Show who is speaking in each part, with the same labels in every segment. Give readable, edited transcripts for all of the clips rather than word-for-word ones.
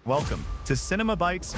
Speaker 1: Welcome to Cinema Bites.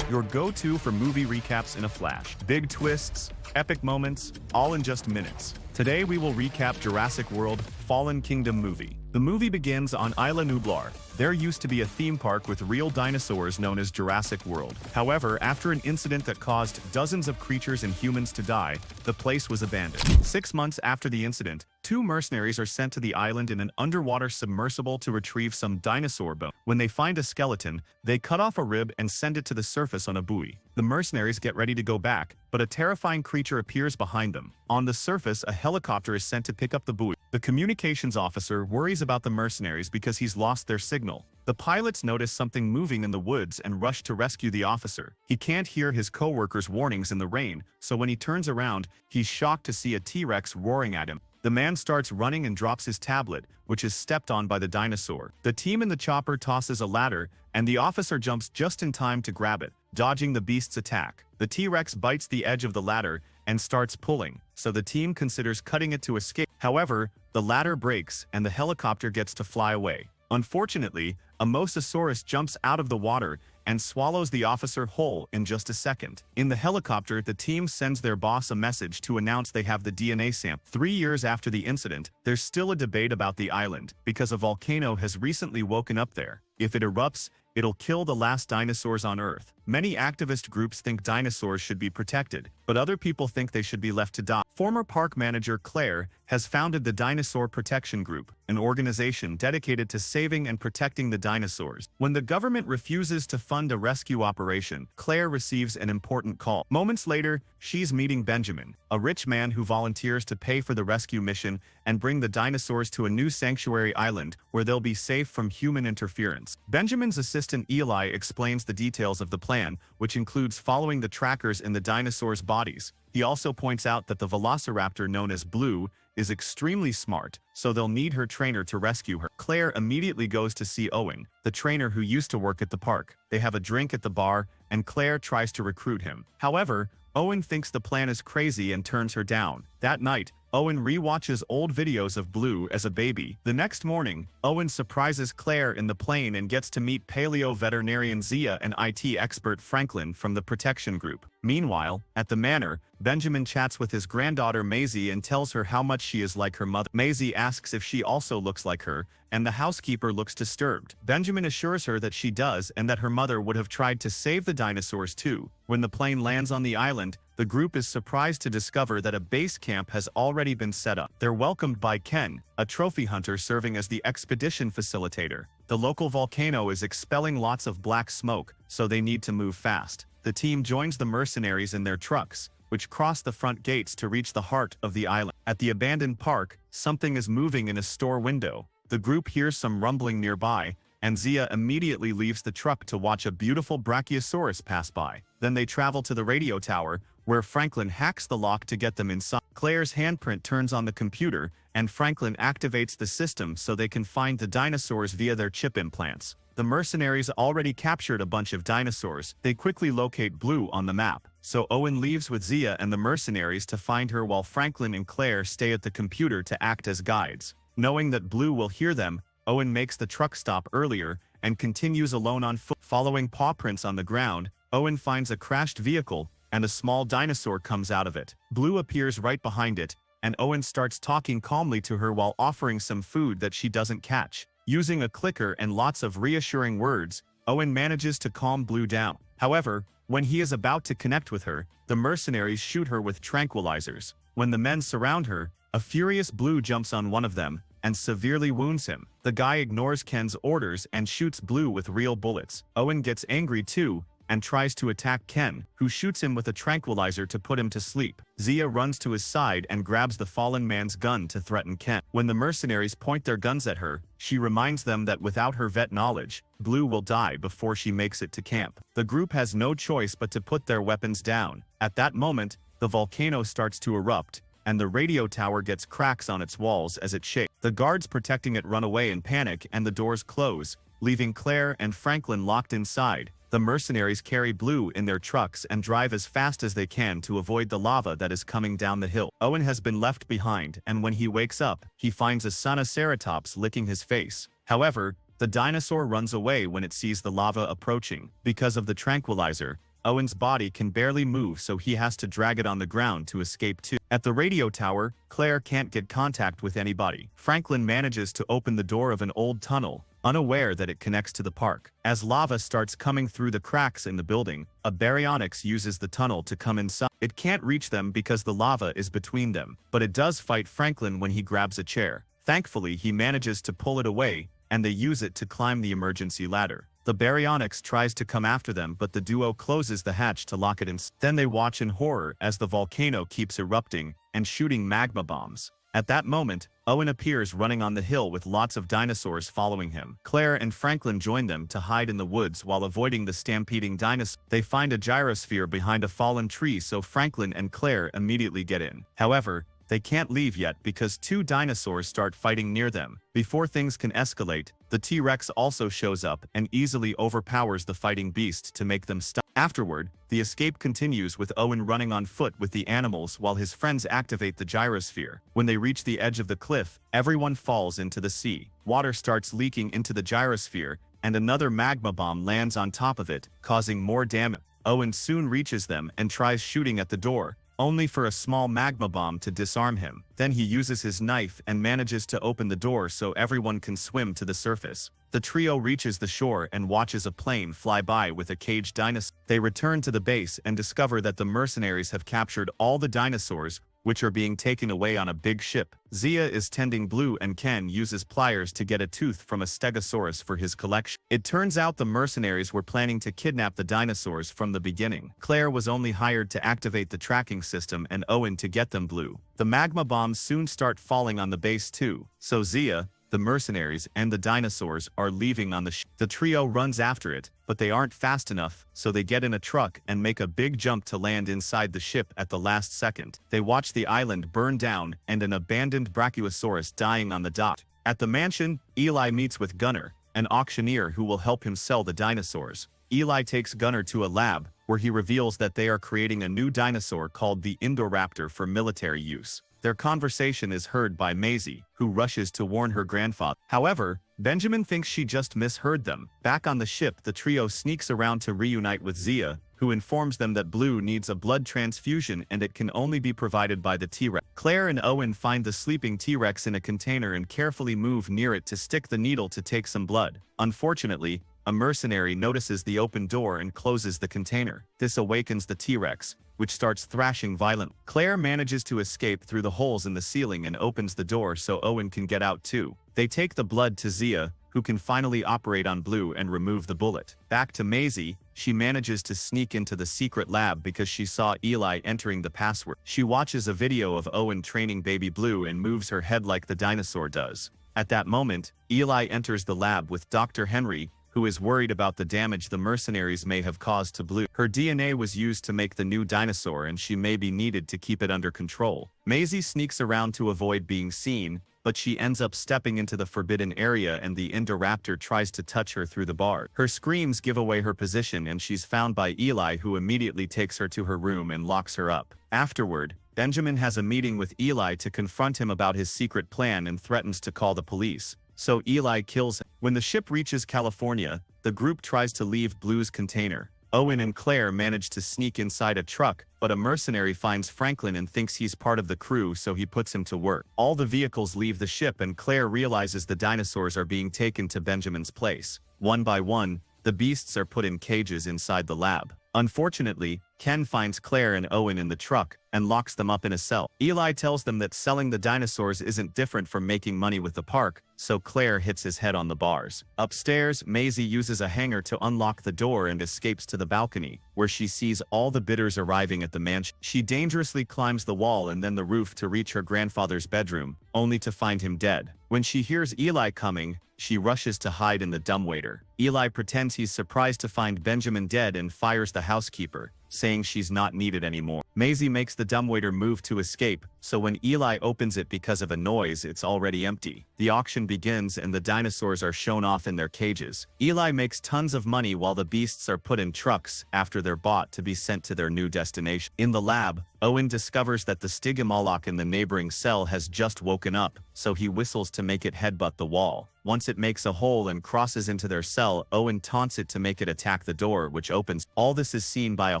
Speaker 1: Your go-to for movie recaps in a flash. Big twists, epic moments, all in just minutes. Today we will recap Jurassic World Fallen Kingdom movie. The movie begins on Isla Nublar. There used to be a theme park with real dinosaurs known as Jurassic World. However, after an incident that caused dozens of creatures and humans to die, the place was abandoned. 6 months after the incident, 2 mercenaries are sent to the island in an underwater submersible to retrieve some dinosaur bone. When they find a skeleton, they cut off a rib and send it to the surface on a buoy. The mercenaries get ready to go back, but a terrifying creature appears behind them. On the surface, a helicopter is sent to pick up the buoy. The communications officer worries about the mercenaries because he's lost their signal. The pilots notice something moving in the woods and rush to rescue the officer. He can't hear his co-workers' warnings in the rain, so when he turns around, he's shocked to see a T-Rex roaring at him. The man starts running and drops his tablet, which is stepped on by the dinosaur. The team in the chopper tosses a ladder, and the officer jumps just in time to grab it, dodging the beast's attack. The T-Rex bites the edge of the ladder and starts pulling, so the team considers cutting it to escape. However, the ladder breaks and the helicopter gets to fly away. Unfortunately, a mosasaurus jumps out of the water and swallows the officer whole in just a second. In the helicopter, the team sends their boss a message to announce they have the DNA sample. 3 years after the incident, there's still a debate about the island, because a volcano has recently woken up there. If it erupts, it'll kill the last dinosaurs on Earth. Many activist groups think dinosaurs should be protected, but other people think they should be left to die. Former park manager Claire has founded the Dinosaur Protection Group, an organization dedicated to saving and protecting the dinosaurs. When the government refuses to fund a rescue operation, Claire receives an important call. Moments later, she's meeting Benjamin, a rich man who volunteers to pay for the rescue mission and bring the dinosaurs to a new sanctuary island where they'll be safe from human interference. Benjamin's assistant Eli explains the details of the plan, which includes following the trackers in the dinosaurs' bodies. He also points out that the velociraptor known as Blue is extremely smart, so they'll need her trainer to rescue her. Claire immediately goes to see Owen, the trainer who used to work at the park. They have a drink at the bar, and Claire tries to recruit him. However, Owen thinks the plan is crazy and turns her down. That night, Owen rewatches old videos of Blue as a baby. The next morning, Owen surprises Claire in the plane and gets to meet paleo-veterinarian Zia and IT expert Franklin from the protection group. Meanwhile, at the manor, Benjamin chats with his granddaughter Maisie and tells her how much she is like her mother. Maisie asks if she also looks like her, and the housekeeper looks disturbed. Benjamin assures her that she does and that her mother would have tried to save the dinosaurs too. When the plane lands on the island, the group is surprised to discover that a base camp has already been set up. They're welcomed by Ken, a trophy hunter serving as the expedition facilitator. The local volcano is expelling lots of black smoke, so they need to move fast. The team joins the mercenaries in their trucks, which cross the front gates to reach the heart of the island. At the abandoned park, something is moving in a store window. The group hears some rumbling nearby, and Zia immediately leaves the truck to watch a beautiful brachiosaurus pass by. Then they travel to the radio tower, where Franklin hacks the lock to get them inside. Claire's handprint turns on the computer, and Franklin activates the system so they can find the dinosaurs via their chip implants. The mercenaries already captured a bunch of dinosaurs. They quickly locate Blue on the map, so Owen leaves with Zia and the mercenaries to find her while Franklin and Claire stay at the computer to act as guides. Knowing that Blue will hear them, Owen makes the truck stop earlier and continues alone on foot. Following paw prints on the ground, Owen finds a crashed vehicle, and a small dinosaur comes out of it. Blue appears right behind it, and Owen starts talking calmly to her while offering some food that she doesn't catch. Using a clicker and lots of reassuring words, Owen manages to calm Blue down. However, when he is about to connect with her, the mercenaries shoot her with tranquilizers. When the men surround her, a furious Blue jumps on one of them and severely wounds him. The guy ignores Ken's orders and shoots Blue with real bullets. Owen gets angry too and tries to attack Ken, who shoots him with a tranquilizer to put him to sleep. Zia runs to his side and grabs the fallen man's gun to threaten Ken. When the mercenaries point their guns at her, she reminds them that without her vet knowledge, Blue will die before she makes it to camp. The group has no choice but to put their weapons down. At that moment, the volcano starts to erupt, and the radio tower gets cracks on its walls as it shakes. The guards protecting it run away in panic and the doors close, leaving Claire and Franklin locked inside. The mercenaries carry Blue in their trucks and drive as fast as they can to avoid the lava that is coming down the hill. Owen has been left behind, and when he wakes up, he finds a Ceratops licking his face. However, the dinosaur runs away when it sees the lava approaching. Because of the tranquilizer, Owen's body can barely move, so he has to drag it on the ground to escape too. At the radio tower, Claire can't get contact with anybody. Franklin manages to open the door of an old tunnel, unaware that it connects to the park. As lava starts coming through the cracks in the building, a baryonyx uses the tunnel to come inside. It can't reach them because the lava is between them, but it does fight Franklin when he grabs a chair. Thankfully, he manages to pull it away, and they use it to climb the emergency ladder. The baryonyx tries to come after them, but the duo closes the hatch to lock it in. Then they watch in horror as the volcano keeps erupting and shooting magma bombs. At that moment, Owen appears running on the hill with lots of dinosaurs following him. Claire and Franklin join them to hide in the woods while avoiding the stampeding dinosaurs. They find a gyrosphere behind a fallen tree, so Franklin and Claire immediately get in. However, they can't leave yet because two dinosaurs start fighting near them. Before things can escalate, the T-Rex also shows up and easily overpowers the fighting beast to make them stop. Afterward, the escape continues with Owen running on foot with the animals while his friends activate the gyrosphere. When they reach the edge of the cliff, everyone falls into the sea. Water starts leaking into the gyrosphere, and another magma bomb lands on top of it, causing more damage. Owen soon reaches them and tries shooting at the door, only for a small magma bomb to disarm him. Then he uses his knife and manages to open the door so everyone can swim to the surface. The trio reaches the shore and watches a plane fly by with a caged dinosaur. They return to the base and discover that the mercenaries have captured all the dinosaurs, which are being taken away on a big ship. Zia is tending Blue, and Ken uses pliers to get a tooth from a stegosaurus for his collection. It turns out the mercenaries were planning to kidnap the dinosaurs from the beginning. Claire was only hired to activate the tracking system and Owen to get them Blue. The magma bombs soon start falling on the base too, so Zia, the mercenaries, and the dinosaurs are leaving on the ship. The trio runs after it, but they aren't fast enough, so they get in a truck and make a big jump to land inside the ship at the last second. They watch the island burn down and an abandoned brachiosaurus dying on the dock. At the mansion, Eli meets with Gunnar, an auctioneer who will help him sell the dinosaurs. Eli takes Gunnar to a lab, where he reveals that they are creating a new dinosaur called the Indoraptor for military use. Their conversation is heard by Maisie, who rushes to warn her grandfather. However, Benjamin thinks she just misheard them. Back on the ship, the trio sneaks around to reunite with Zia, who informs them that Blue needs a blood transfusion and it can only be provided by the T-Rex. Claire and Owen find the sleeping T-Rex in a container and carefully move near it to stick the needle to take some blood. Unfortunately, a mercenary notices the open door and closes the container. This awakens the T-Rex, which starts thrashing violently. Claire manages to escape through the holes in the ceiling and opens the door so Owen can get out too. They take the blood to Zia, who can finally operate on Blue and remove the bullet. Back to Maisie, she manages to sneak into the secret lab because she saw Eli entering the password. She watches a video of Owen training baby Blue and moves her head like the dinosaur does. At that moment, Eli enters the lab with Dr. Henry, who is worried about the damage the mercenaries may have caused to Blue. Her DNA was used to make the new dinosaur and she may be needed to keep it under control. Maisie sneaks around to avoid being seen, but she ends up stepping into the forbidden area and the Indoraptor tries to touch her through the bar. Her screams give away her position and she's found by Eli, who immediately takes her to her room and locks her up. Afterward, Benjamin has a meeting with Eli to confront him about his secret plan and threatens to call the police. So Eli kills him. When the ship reaches California, the group tries to leave Blue's container. Owen and Claire manage to sneak inside a truck, but a mercenary finds Franklin and thinks he's part of the crew, so he puts him to work. All the vehicles leave the ship and Claire realizes the dinosaurs are being taken to Benjamin's place. One by one, the beasts are put in cages inside the lab. Unfortunately, Ken finds Claire and Owen in the truck and locks them up in a cell. Eli tells them that selling the dinosaurs isn't different from making money with the park, so Claire hits his head on the bars. Upstairs, Maisie uses a hanger to unlock the door and escapes to the balcony, where she sees all the bidders arriving at the mansion. She dangerously climbs the wall and then the roof to reach her grandfather's bedroom, only to find him dead. When she hears Eli coming, she rushes to hide in the dumbwaiter. Eli pretends he's surprised to find Benjamin dead and fires the housekeeper, saying she's not needed anymore. Maisie makes the dumbwaiter move to escape, so when Eli opens it because of a noise, it's already empty. The auction begins and the dinosaurs are shown off in their cages. Eli makes tons of money while the beasts are put in trucks after they're bought to be sent to their new destination. In the lab, Owen discovers that the Stygimoloch in the neighboring cell has just woken up, so he whistles to make it headbutt the wall. Once it makes a hole and crosses into their cell, Owen taunts it to make it attack the door, which opens. All this is seen by a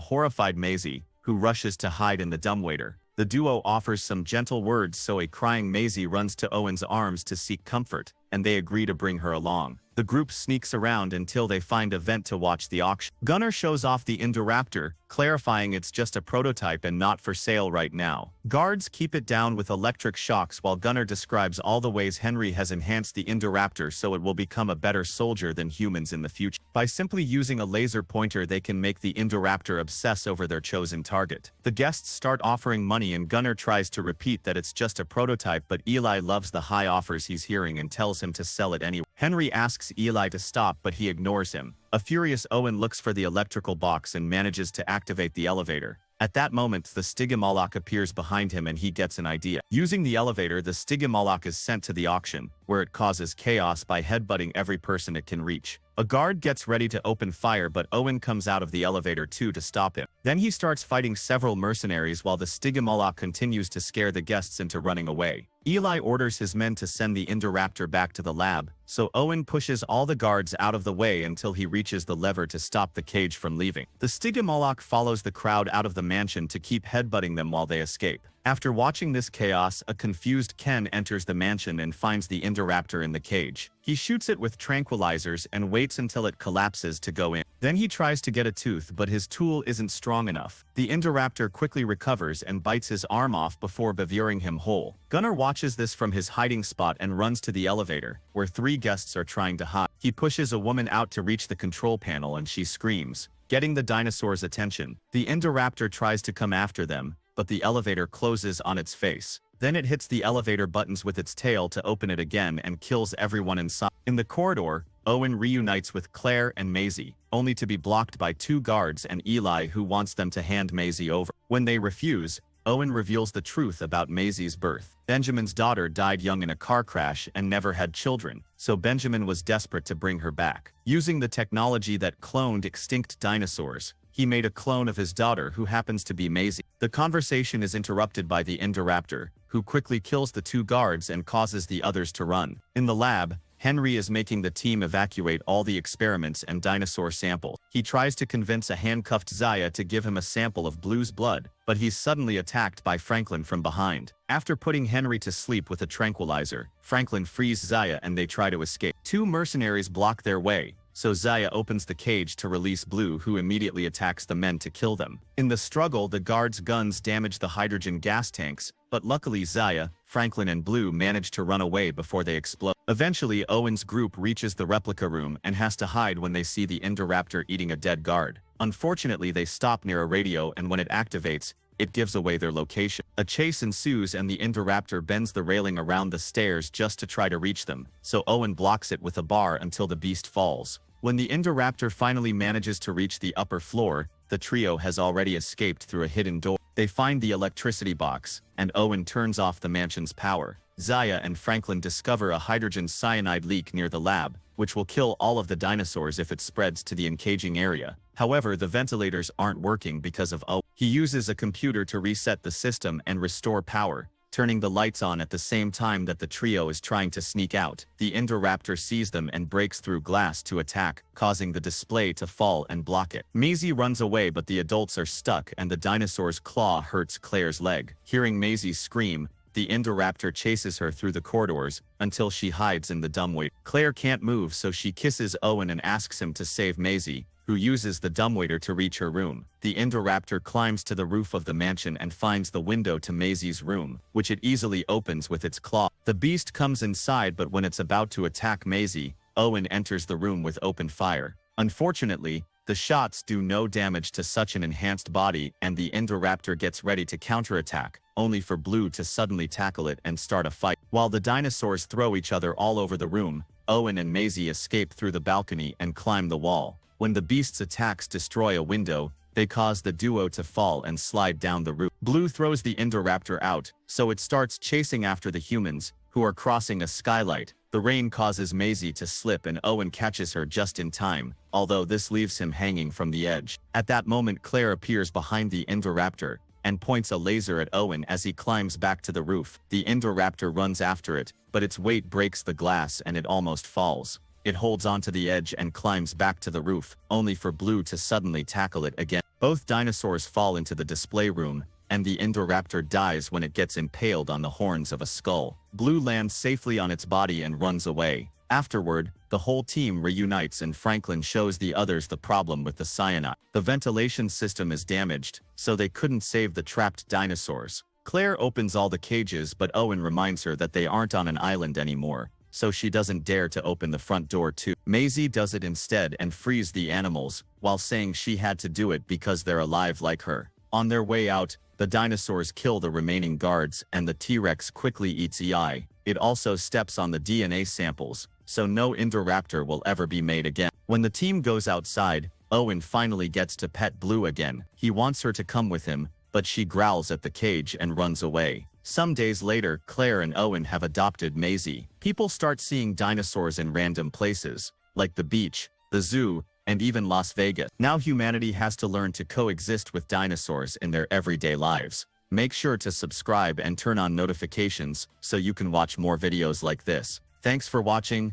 Speaker 1: horrified Maisie, who rushes to hide in the dumbwaiter. The duo offers some gentle words, so a crying Maisie runs to Owen's arms to seek comfort, and they agree to bring her along. The group sneaks around until they find a vent to watch the auction. Gunnar shows off the Indoraptor, clarifying it's just a prototype and not for sale right now. Guards keep it down with electric shocks while Gunnar describes all the ways Henry has enhanced the Indoraptor so it will become a better soldier than humans in the future. By simply using a laser pointer, they can make the Indoraptor obsess over their chosen target. The guests start offering money and Gunnar tries to repeat that it's just a prototype, but Eli loves the high offers he's hearing and tells him to sell it anyway. Henry asks Eli to stop, but he ignores him. A furious Owen looks for the electrical box and manages to activate the elevator. At that moment, the Stygimoloch appears behind him and he gets an idea. Using the elevator, the Stygimoloch is sent to the auction, where it causes chaos by headbutting every person it can reach. A guard gets ready to open fire, but Owen comes out of the elevator too to stop him. Then he starts fighting several mercenaries while the Stygimoloch continues to scare the guests into running away. Eli orders his men to send the Indoraptor back to the lab, so Owen pushes all the guards out of the way until he reaches the lever to stop the cage from leaving. The Stygimoloch follows the crowd out of the mansion to keep headbutting them while they escape. After watching this chaos, a confused Ken enters the mansion and finds the Indoraptor in the cage. He shoots it with tranquilizers and waits until it collapses to go in. Then he tries to get a tooth, but his tool isn't strong enough. The Indoraptor quickly recovers and bites his arm off before bevuring him whole. Gunnar watches this from his hiding spot and runs to the elevator, where three guests are trying to hide. He pushes a woman out to reach the control panel and she screams, getting the dinosaurs' attention. The Indoraptor tries to come after them, but the elevator closes on its face. Then it hits the elevator buttons with its tail to open it again and kills everyone inside. In the corridor, Owen reunites with Claire and Maisie, only to be blocked by two guards and Eli, who wants them to hand Maisie over. When they refuse, Owen reveals the truth about Maisie's birth. Benjamin's daughter died young in a car crash and never had children, so Benjamin was desperate to bring her back. Using the technology that cloned extinct dinosaurs, he made a clone of his daughter who happens to be Maisie. The conversation is interrupted by the Indoraptor, who quickly kills the two guards and causes the others to run. In the lab, Henry is making the team evacuate all the experiments and dinosaur samples. He tries to convince a handcuffed Zaya to give him a sample of Blue's blood, but he's suddenly attacked by Franklin from behind. After putting Henry to sleep with a tranquilizer, Franklin frees Zaya and they try to escape. Two mercenaries block their way, so Zaya opens the cage to release Blue, who immediately attacks the men to kill them. In the struggle, the guards' guns damage the hydrogen gas tanks, but luckily Zaya, Franklin and Blue manage to run away before they explode. Eventually, Owen's group reaches the replica room and has to hide when they see the Indoraptor eating a dead guard. Unfortunately, they stop near a radio, and when it activates, it gives away their location. A chase ensues and the Indoraptor bends the railing around the stairs just to try to reach them, so Owen blocks it with a bar until the beast falls. When the Indoraptor finally manages to reach the upper floor, the trio has already escaped through a hidden door. They find the electricity box, and Owen turns off the mansion's power. Zaya and Franklin discover a hydrogen cyanide leak near the lab, which will kill all of the dinosaurs if it spreads to the encaging area. However, the ventilators aren't working because of Owen. He uses a computer to reset the system and restore power, turning the lights on at the same time that the trio is trying to sneak out. The Indoraptor sees them and breaks through glass to attack, causing the display to fall and block it. Maisie runs away, but the adults are stuck and the dinosaur's claw hurts Claire's leg. Hearing Maisie scream, the Indoraptor chases her through the corridors until she hides in the dumbwaiter. Claire can't move, so she kisses Owen and asks him to save Maisie, who uses the dumbwaiter to reach her room. The Indoraptor climbs to the roof of the mansion and finds the window to Maisie's room, which it easily opens with its claw. The beast comes inside, but when it's about to attack Maisie, Owen enters the room with open fire. Unfortunately, the shots do no damage to such an enhanced body, and the Indoraptor gets ready to counterattack, only for Blue to suddenly tackle it and start a fight. While the dinosaurs throw each other all over the room, Owen and Maisie escape through the balcony and climb the wall. When the beast's attacks destroy a window, They cause the duo to fall and slide down the roof. Blue throws the Indoraptor out, so it starts chasing after the humans, who are crossing a skylight. The rain causes Maisie to slip and Owen catches her just in time, although this leaves him hanging from the edge. At that moment, Claire appears behind the Indoraptor and points a laser at Owen as he climbs back to the roof. The Indoraptor runs after it, but its weight breaks the glass and it almost falls. It holds onto the edge and climbs back to the roof, only for Blue to suddenly tackle it again. Both dinosaurs fall into the display room, and the Indoraptor dies when it gets impaled on the horns of a skull. Blue lands safely on its body and runs away. Afterward, the whole team reunites and Franklin shows the others the problem with the cyanide. The ventilation system is damaged, so they couldn't save the trapped dinosaurs. Claire opens all the cages, but Owen reminds her that they aren't on an island anymore, so she doesn't dare to open the front door too. Maisie does it instead and frees the animals, while saying she had to do it because they're alive like her. On their way out, the dinosaurs kill the remaining guards and the T-Rex quickly eats EI. It also steps on the DNA samples, so no Indoraptor will ever be made again. When the team goes outside, Owen finally gets to pet Blue again. He wants her to come with him, but she growls at the cage and runs away. Some days later, Claire and Owen have adopted Maisie. People start seeing dinosaurs in random places, like the beach, the zoo, and even Las Vegas. Now humanity has to learn to coexist with dinosaurs in their everyday lives. Make sure to subscribe and turn on notifications so you can watch more videos like this. Thanks for watching.